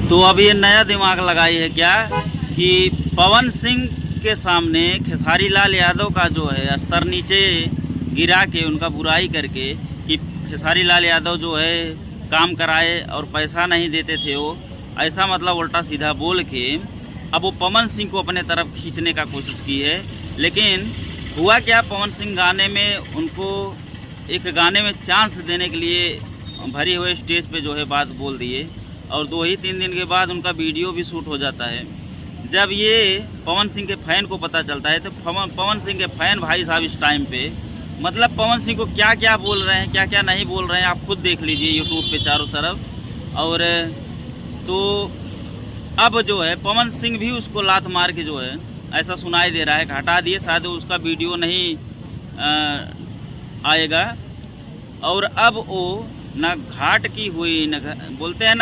तो अब ये नया दिमाग लगाई है क्या कि पवन सिंह के सामने खेसारी लाल यादव का जो है स्तर नीचे गिरा के उनका बुराई करके कि खेसारी लाल यादव जो है काम कराए और पैसा नहीं देते थे वो, ऐसा मतलब उल्टा सीधा बोल के अब वो पवन सिंह को अपने तरफ खींचने का कोशिश की है। लेकिन हुआ क्या, पवन सिंह गाने में उनको एक गाने में चांस देने के लिए भरी हुए स्टेज पे जो है बात बोल दिए और 2 ही 3 दिन के बाद उनका वीडियो भी शूट हो जाता है। जब ये पवन सिंह के फैन को पता चलता है तो पवन सिंह के फैन भाई साहब इस टाइम पे मतलब पवन सिंह को क्या क्या बोल रहे हैं, क्या क्या नहीं बोल रहे हैं, आप खुद देख लीजिए यूट्यूब पे चारों तरफ। और तो अब जो है पवन सिंह भी उसको लात मार के जो है ऐसा सुनाई दे रहा है कि हटा दिए, शायद उसका वीडियो नहीं आएगा। और अब वो ना घाट की हुई न बोलते हैं ना